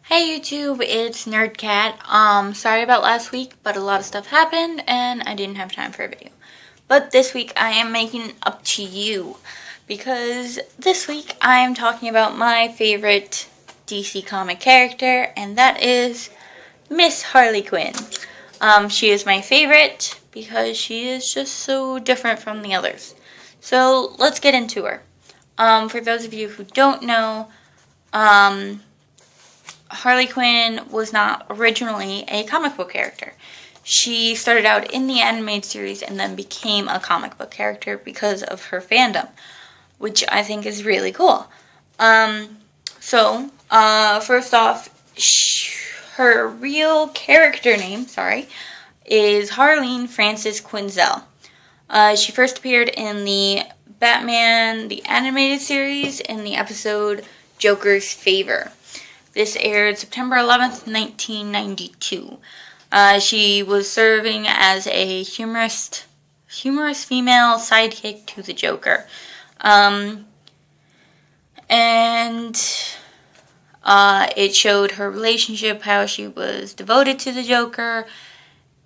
Hey YouTube, it's Nerdcat. Sorry about last week, but a lot of stuff happened and I didn't have time for a video. But this week I am making it up to you because this week I am talking about my favorite DC comic character, and that is Miss Harley Quinn. She is my favorite because she is just so different from the others. So let's get into her. For those of you who don't know, Harley Quinn was not originally a comic book character. She started out in the animated series and then became a comic book character because of her fandom, which I think is really cool. First off, her real character name, is Harleen Frances Quinzel. She first appeared in the Batman, the animated series, in the episode Joker's Favor. This aired September 11th, 1992. She was serving as a humorous female sidekick to the Joker. It showed her relationship, how she was devoted to the Joker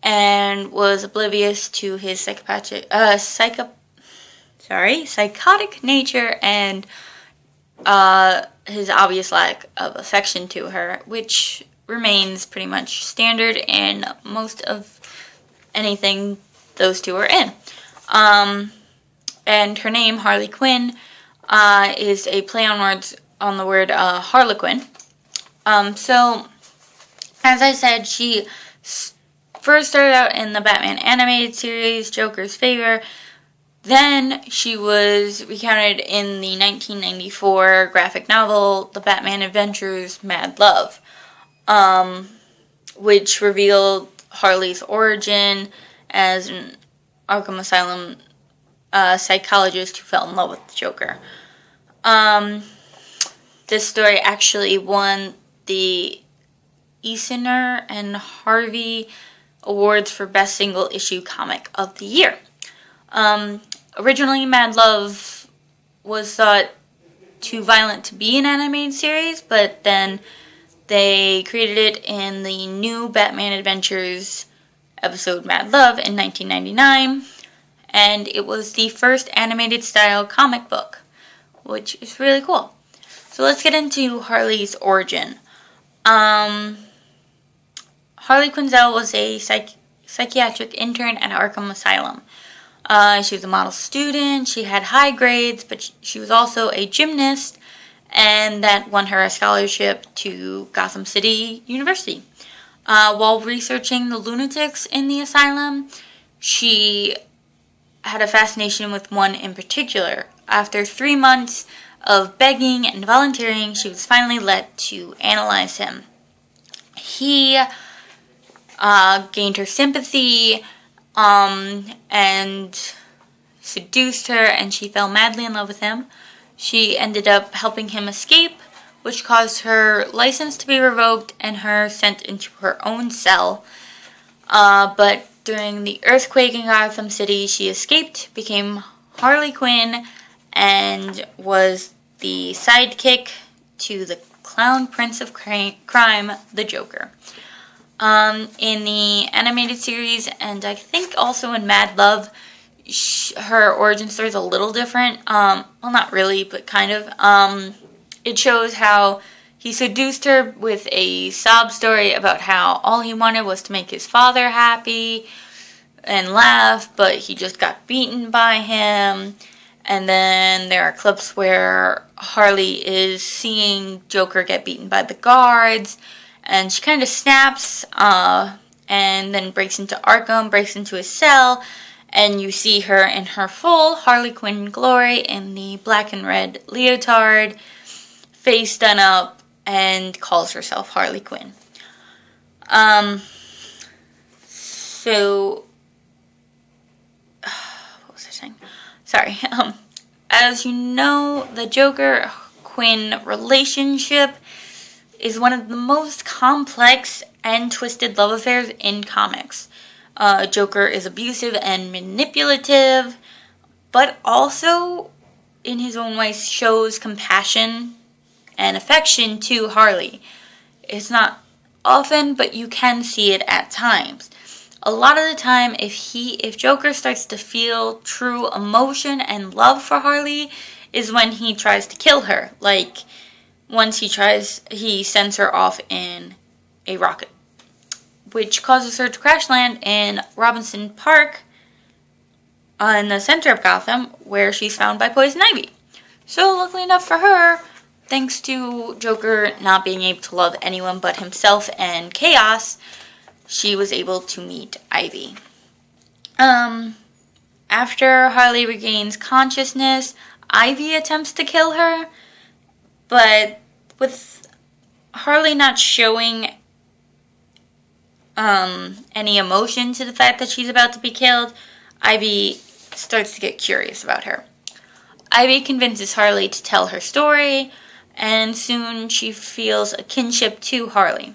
and was oblivious to his psychotic nature and his obvious lack of affection to her, which remains pretty much standard in most of anything those two are in. And her name, Harley Quinn, is a play on words on the word Harlequin. So, as I said, she first started out in the Batman animated series, Joker's Favor. Then she was recounted in the 1994 graphic novel, The Batman Adventures Mad Love, which revealed Harley's origin as an Arkham Asylum psychologist who fell in love with the Joker. This story actually won the Eisner and Harvey Awards for Best Single Issue Comic of the Year. Originally, Mad Love was thought too violent to be an animated series, but then they created it in the new Batman Adventures episode Mad Love in 1999, and it was the first animated style comic book, which is really cool. So let's get into Harley's origin. Harley Quinzel was a psychiatric intern at Arkham Asylum. She was a model student, she had high grades, but she was also a gymnast, and that won her a scholarship to Gotham City University. While researching the lunatics in the asylum, she had a fascination with one in particular. After 3 months of begging and volunteering, she was finally let to analyze him. He gained her sympathy, and seduced her, and she fell madly in love with him. She ended up helping him escape, which caused her license to be revoked and her sent into her own cell. But during the earthquake in Gotham City, she escaped, became Harley Quinn, and was the sidekick to the clown prince of crime, the Joker. In the animated series, and I think also in Mad Love, her origin story is a little different. Well, not really, but kind of. It shows how he seduced her with a sob story about how all he wanted was to make his father happy and laugh, but he just got beaten by him. And then there are clips where Harley is seeing Joker get beaten by the guards, and she kind of snaps, and then breaks into Arkham, breaks into his cell, and you see her in her full Harley Quinn glory in the black and red leotard, face done up, and calls herself Harley Quinn. What was I saying? Sorry. As you know, the Joker-Quinn relationship is one of the most complex and twisted love affairs in comics. Joker is abusive and manipulative, but also, in his own way, shows compassion and affection to Harley. It's not often, but you can see it at times. A lot of the time, if Joker starts to feel true emotion and love for Harley, is when he tries to kill her. Like, once he sends her off in a rocket, which causes her to crash land in Robinson Park in the center of Gotham, where she's found by Poison Ivy. So, luckily enough for her, thanks to Joker not being able to love anyone but himself and Chaos, she was able to meet Ivy. After Harley regains consciousness, Ivy attempts to kill her, but with Harley not showing any emotion to the fact that she's about to be killed, Ivy starts to get curious about her. Ivy convinces Harley to tell her story, and soon she feels a kinship to Harley.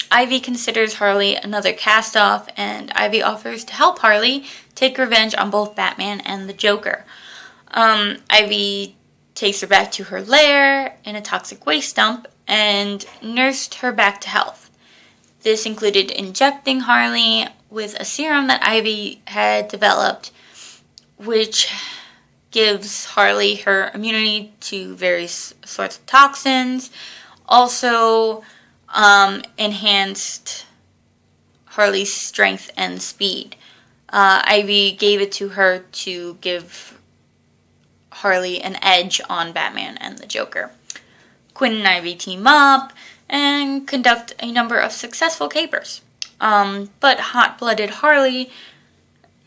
Ivy considers Harley another cast-off, and Ivy offers to help Harley take revenge on both Batman and the Joker. Ivy takes her back to her lair in a toxic waste dump and nursed her back to health. This included injecting Harley with a serum that Ivy had developed, which gives Harley her immunity to various sorts of toxins. Also, enhanced Harley's strength and speed. Ivy gave it to her to give Harley an edge on Batman and the Joker. Quinn and Ivy team up and conduct a number of successful capers. But hot-blooded Harley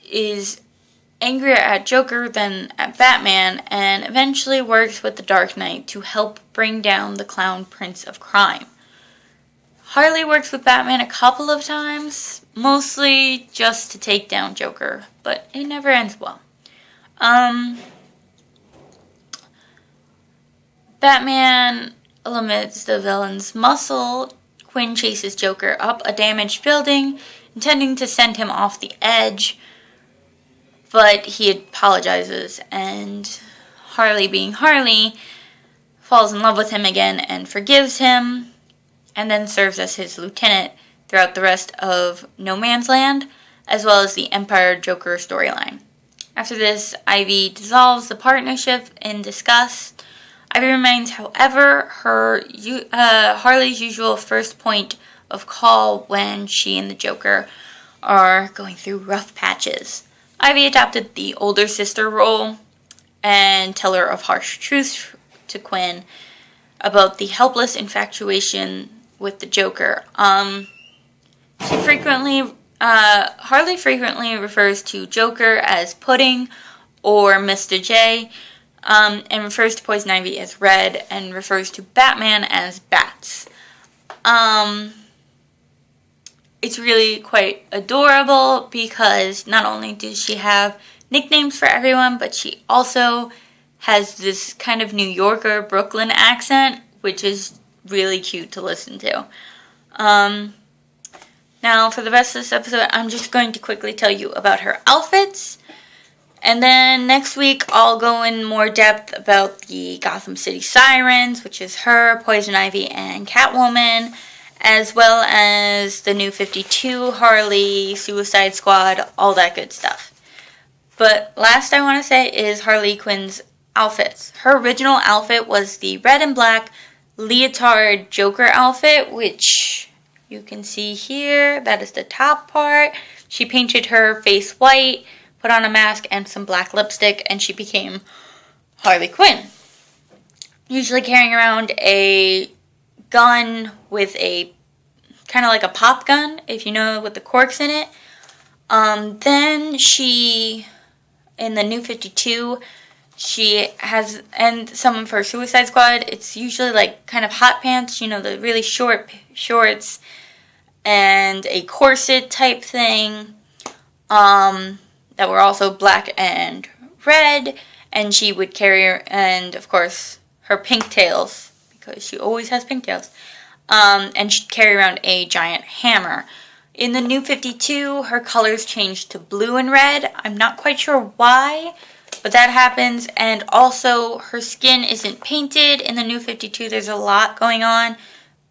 is angrier at Joker than at Batman, and eventually works with the Dark Knight to help bring down the Clown Prince of Crime. Harley works with Batman a couple of times, mostly just to take down Joker, but it never ends well. Batman eliminates the villain's muscle. Quinn chases Joker up a damaged building, intending to send him off the edge, but he apologizes, and Harley, being Harley, falls in love with him again and forgives him, and then serves as his lieutenant throughout the rest of No Man's Land, as well as the Empire Joker storyline. After this, Ivy dissolves the partnership in disgust. Ivy remains, however, Harley's usual first point of call when she and the Joker are going through rough patches. Ivy adopted the older sister role and teller of harsh truths to Quinn about the helpless infatuation with the Joker. Harley frequently refers to Joker as Pudding or Mr. J, and refers to Poison Ivy as Red, and refers to Batman as Bats. It's really quite adorable because not only does she have nicknames for everyone, but she also has this kind of New Yorker Brooklyn accent, which is really cute to listen to. Now, for the rest of this episode, I'm just going to quickly tell you about her outfits. And then next week, I'll go in more depth about the Gotham City Sirens, which is her, Poison Ivy, and Catwoman, as well as the New 52, Harley, Suicide Squad, all that good stuff. But last I want to say is Harley Quinn's outfits. Her original outfit was the red and black leotard Joker outfit, which you can see here. That is the top part. She painted her face white, put on a mask and some black lipstick, and she became Harley Quinn. Usually carrying around a gun with a kind of like a pop gun, if you know, with the corks in it. Then she, in the New 52, she has, and some of her Suicide Squad, it's usually like kind of hot pants, you know, the really short shorts, and a corset type thing, that were also black and red, and she would carry, and of course, her pigtails, because she always has pigtails, and she'd carry around a giant hammer. In the New 52, her colors changed to blue and red. I'm not quite sure why, But that happens, and also her skin isn't painted. In the New 52, there's a lot going on,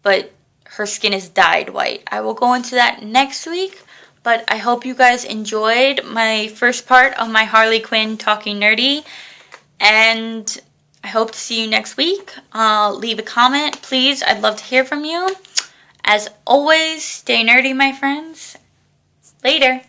but her skin is dyed white. I will go into that next week, but I hope you guys enjoyed my first part of my Harley Quinn Talking Nerdy, and I hope to see you next week. Leave a comment, please. I'd love to hear from you. As always, stay nerdy, my friends. Later.